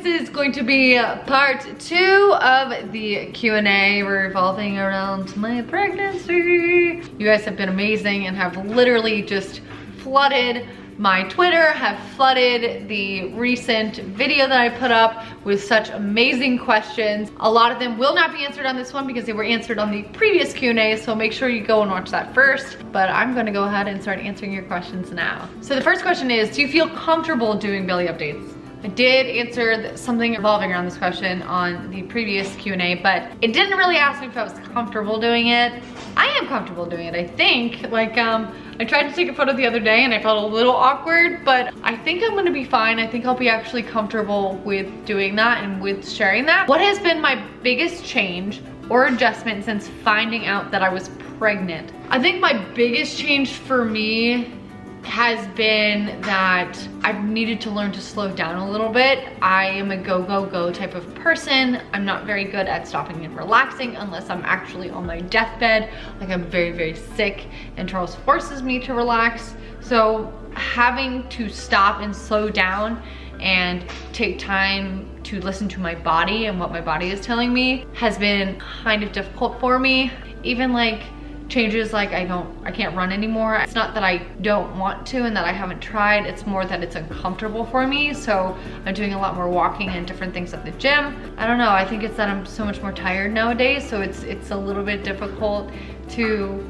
this is going to be part 2 of the Q&A revolving around my pregnancy. You guys have been amazing and have literally just flooded my Twitter, have flooded the recent video that I put up with such amazing questions. A lot of them will not be answered on this one because they were answered on the previous Q&A, so make sure you go and watch that first. But I'm gonna go ahead and start answering your questions now. So the first question is, do you feel comfortable doing belly updates? I did answer something revolving around this question on the previous Q&A, but it didn't really ask me if I was comfortable doing it. I am comfortable doing it, I think. I tried to take a photo the other day and I felt a little awkward, but I think I'm gonna be fine. I think I'll be actually comfortable with doing that and with sharing that. What has been my biggest change or adjustment since finding out that I was pregnant? I think my biggest change for me has been that I've needed to learn to slow down a little bit. I am a go, go, go type of person. I'm not very good at stopping and relaxing unless I'm actually on my deathbed. Like, I'm very, very sick and Charles forces me to relax. So having to stop and slow down and take time to listen to my body and what my body is telling me has been kind of difficult for me. Even like changes like I can't run anymore. It's not that I don't want to and that I haven't tried, it's more that it's uncomfortable for me. So I'm doing a lot more walking and different things at the gym. I don't know, I think it's that I'm so much more tired nowadays, so it's a little bit difficult to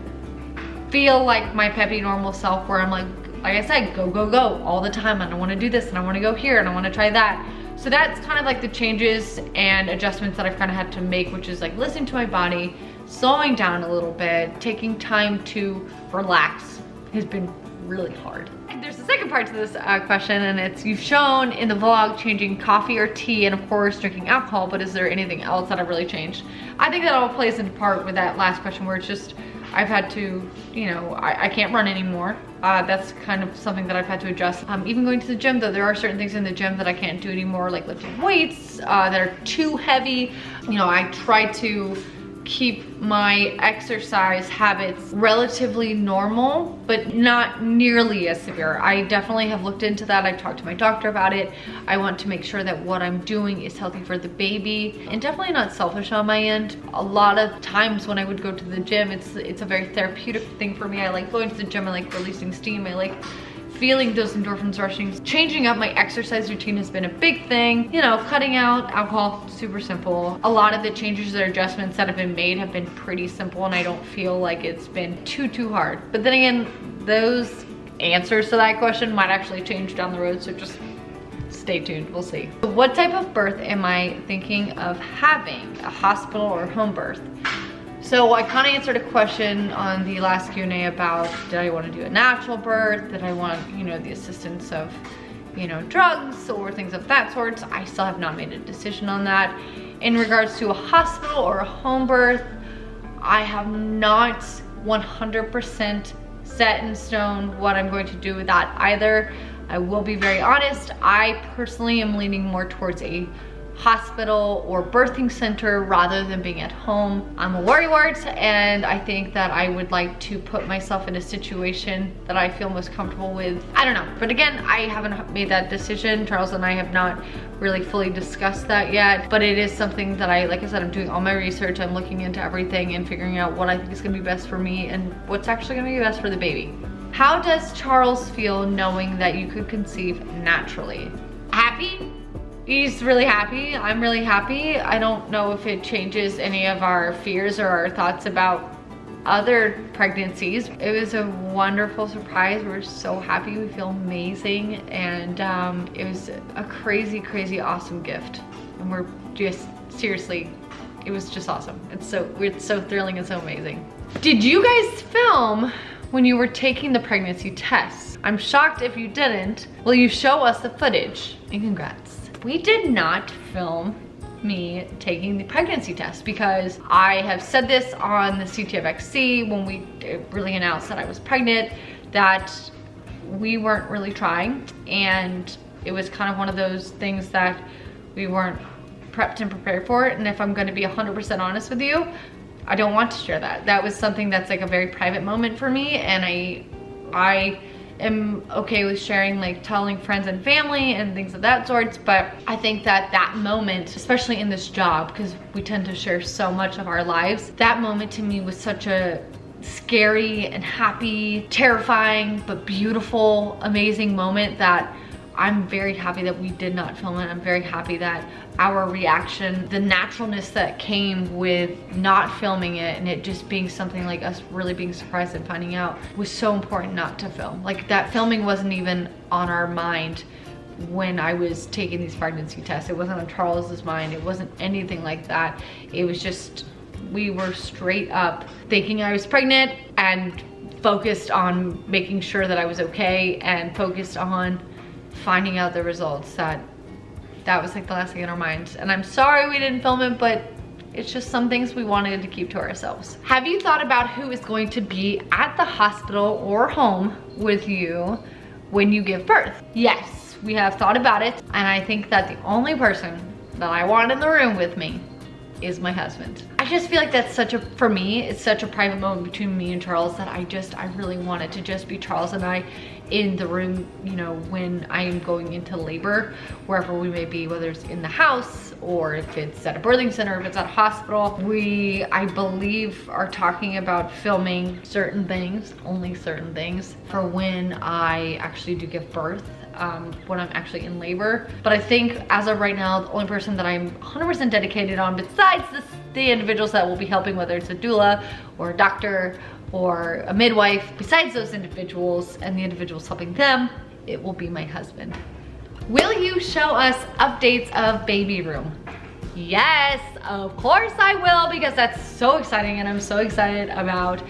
feel like my peppy normal self where I'm like I said, go, go, go all the time. I don't want to do this and I want to go here and I want to try that. So that's kind of like the changes and adjustments that I've kind of had to make, which is like listening to my body, slowing down a little bit, taking time to relax has been really hard. And there's a second part to this question, and it's, you've shown in the vlog changing coffee or tea and of course drinking alcohol, but is there anything else that I've really changed? I think that all plays into part with that last question where it's just, I've had to, I can't run anymore. That's kind of something that I've had to adjust. Even going to the gym though, there are certain things in the gym that I can't do anymore, like lifting weights that are too heavy. I try to keep my exercise habits relatively normal, but not nearly as severe. I definitely have looked into that. I've talked to my doctor about it. I want to make sure that what I'm doing is healthy for the baby and definitely not selfish on my end. A lot of times when I would go to the gym, it's a very therapeutic thing for me. I like going to the gym, I like releasing steam, I like feeling those endorphins rushing. Changing up my exercise routine has been a big thing. Cutting out alcohol, super simple. A lot of the changes or adjustments that have been made have been pretty simple and I don't feel like it's been too hard. But then again, those answers to that question might actually change down the road, so just stay tuned, we'll see. What type of birth am I thinking of having? A hospital or home birth? So I kind of answered a question on the last Q&A about, did I want to do a natural birth? Did I want, the assistance of, drugs or things of that sort? I still have not made a decision on that. In regards to a hospital or a home birth, I have not 100% set in stone what I'm going to do with that either. I will be very honest, I personally am leaning more towards a hospital or birthing center rather than being at home. I'm a worrywart and I think that I would like to put myself in a situation that I feel most comfortable with. I don't know, but again, I haven't made that decision. Charles and I have not really fully discussed that yet, but it is something that like I said, I'm doing all my research, I'm looking into everything and figuring out what I think is gonna be best for me and what's actually gonna be best for the baby. How does Charles feel knowing that you could conceive naturally? Happy? He's really happy. I'm really happy. I don't know if it changes any of our fears or our thoughts about other pregnancies. It was a wonderful surprise. We're so happy. We feel amazing. And it was a crazy, crazy awesome gift. And we're just, seriously, it was just awesome. It's so thrilling and so amazing. Did you guys film when you were taking the pregnancy tests? I'm shocked if you didn't. Will you show us the footage? And congrats. We did not film me taking the pregnancy test because I have said this on the CTFXC when we really announced that I was pregnant, that we weren't really trying, and it was kind of one of those things that we weren't prepped and prepared for it. And if I'm going to be 100% honest with you, I don't want to share that. That was something that's like a very private moment for me, and I am okay with sharing, like telling friends and family and things of that sorts. But I think that that moment, especially in this job, because we tend to share so much of our lives, that moment to me was such a scary and happy, terrifying, but beautiful, amazing moment that I'm very happy that we did not film it. I'm very happy that our reaction, the naturalness that came with not filming it and it just being something like us really being surprised and finding out, was so important not to film. Like that filming wasn't even on our mind when I was taking these pregnancy tests. It wasn't on Charles's mind. It wasn't anything like that. It was just, we were straight up thinking I was pregnant and focused on making sure that I was okay and focused on finding out the results. That was like the last thing in our minds. And I'm sorry we didn't film it, but it's just some things we wanted to keep to ourselves. Have you thought about who is going to be at the hospital or home with you when you give birth? Yes, we have thought about it. And I think that the only person that I want in the room with me is my husband. I just feel like that's such a, for me, it's such a private moment between me and Charles that I really want it to just be Charles and I in the room, you know, when I am going into labor, wherever we may be, whether it's in the house or if it's at a birthing center, if it's at a hospital. We, I believe, are talking about filming certain things, only certain things, for when I actually do give birth. When I'm actually in labor. But I think as of right now, the only person that I'm 100% dedicated on, besides the individuals that will be helping, whether it's a doula or a doctor or a midwife, besides those individuals and the individuals helping them, it will be my husband. Will you show us updates of baby room? Yes, of course I will, because that's so exciting and I'm so excited about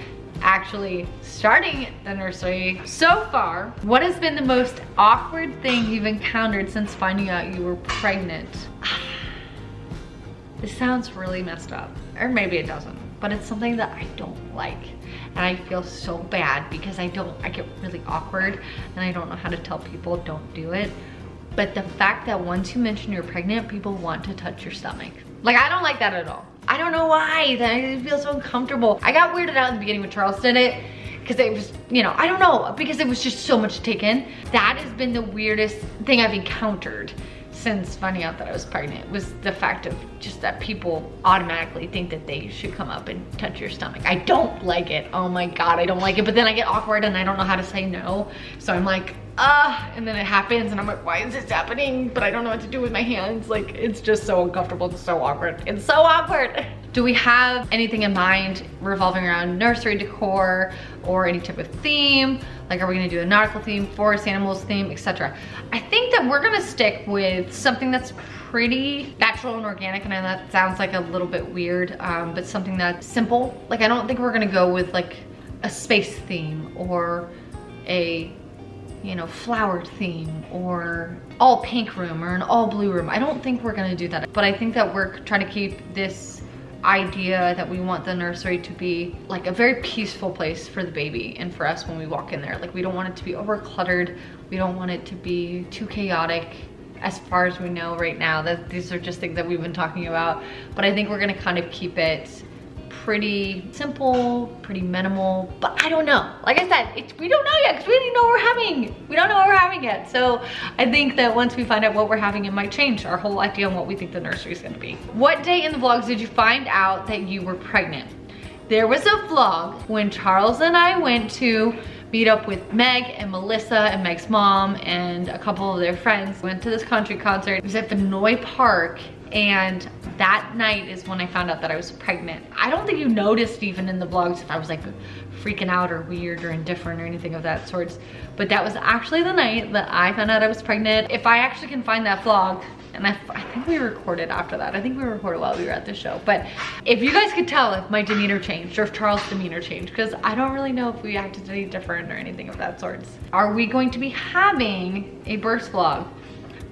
actually starting the nursery. So far, what has been the most awkward thing you've encountered since finding out you were pregnant? This sounds really messed up, or maybe it doesn't, but it's something that I don't like. And I feel so bad because I get really awkward and I don't know how to tell people don't do it. But the fact that once you mention you're pregnant, people want to touch your stomach. Like, I don't like that at all. I don't know why, that I feel so uncomfortable. I got weirded out in the beginning when Charles did it, because it was, you know, I don't know, because it was just so much to take in. That has been the weirdest thing I've encountered since finding out that I was pregnant, was the fact of just that people automatically think that they should come up and touch your stomach. I don't like it. Oh my God, I don't like it. But then I get awkward and I don't know how to say no. So I'm like, and then it happens and I'm like, why is this happening? But I don't know what to do with my hands. Like, it's just so uncomfortable. It's so awkward. It's so awkward. Do we have anything in mind revolving around nursery decor or any type of theme? Like, are we gonna do a nautical theme, forest animals theme, etc.? I think that we're gonna stick with something that's pretty natural and organic, and I know that sounds like a little bit weird, but something that's simple. Like, I don't think we're gonna go with like a space theme or a, you know, flowered theme or all pink room or an all blue room. I don't think we're gonna do that, but I think that we're trying to keep this idea that we want the nursery to be like a very peaceful place for the baby and for us when we walk in there. Like, we don't want it to be over cluttered. We don't want it to be too chaotic. As far as we know right now, that these are just things that we've been talking about, but I think we're gonna kind of keep it pretty simple, pretty minimal, but I don't know. Like I said, we don't know yet because we didn't know what we're having. We don't know what we're having yet. So I think that once we find out what we're having, it might change our whole idea on what we think the nursery is gonna be. What day in the vlogs did you find out that you were pregnant? There was a vlog when Charles and I went to meet up with Meg and Melissa and Meg's mom and a couple of their friends. We went to this country concert. It was at Vinoy Park, and that night is when I found out that I was pregnant. I don't think you noticed even in the vlogs if I was like freaking out or weird or indifferent or anything of that sort. But that was actually the night that I found out I was pregnant. If I actually can find that vlog, and I think we recorded after that. I think we recorded while we were at the show. But if you guys could tell if my demeanor changed or if Charles' demeanor changed, because I don't really know if we acted any different or anything of that sort. Are we going to be having a birth vlog?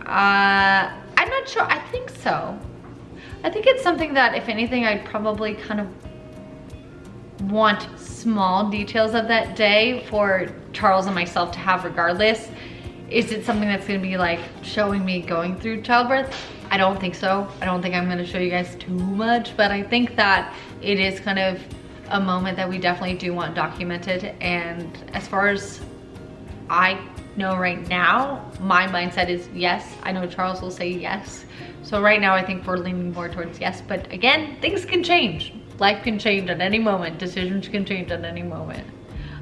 I'm not sure. I think so. I think it's something that, if anything, I'd probably kind of want small details of that day for Charles and myself to have regardless. Is it something that's gonna be like showing me going through childbirth? I don't think so. I don't think I'm gonna show you guys too much, but I think that it is kind of a moment that we definitely do want documented. And as far as I know right now, my mindset is yes. I know Charles will say yes. So right now I think we're leaning more towards yes, but again, things can change. Life can change at any moment. Decisions can change at any moment.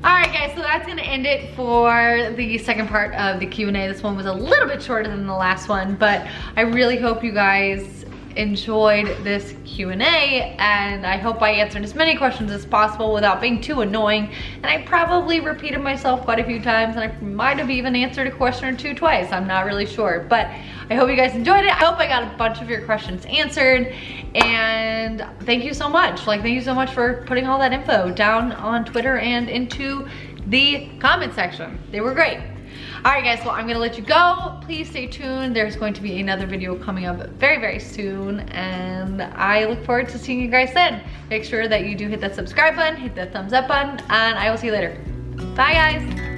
All right guys, so that's gonna end it for the second part of the Q&A. This one was a little bit shorter than the last one, but I really hope you guys enjoyed this Q&A, and I hope I answered as many questions as possible without being too annoying. And I probably repeated myself quite a few times, and I might have even answered a question or two twice. I'm not really sure, but I hope you guys enjoyed it. I hope I got a bunch of your questions answered, and thank you so much. Like, thank you so much for putting all that info down on Twitter and into the comment section. They were great. All right guys, well, I'm gonna let you go. Please stay tuned. There's going to be another video coming up very, very soon, and I look forward to seeing you guys then. Make sure that you do hit that subscribe button, hit that thumbs up button, and I will see you later. Bye guys.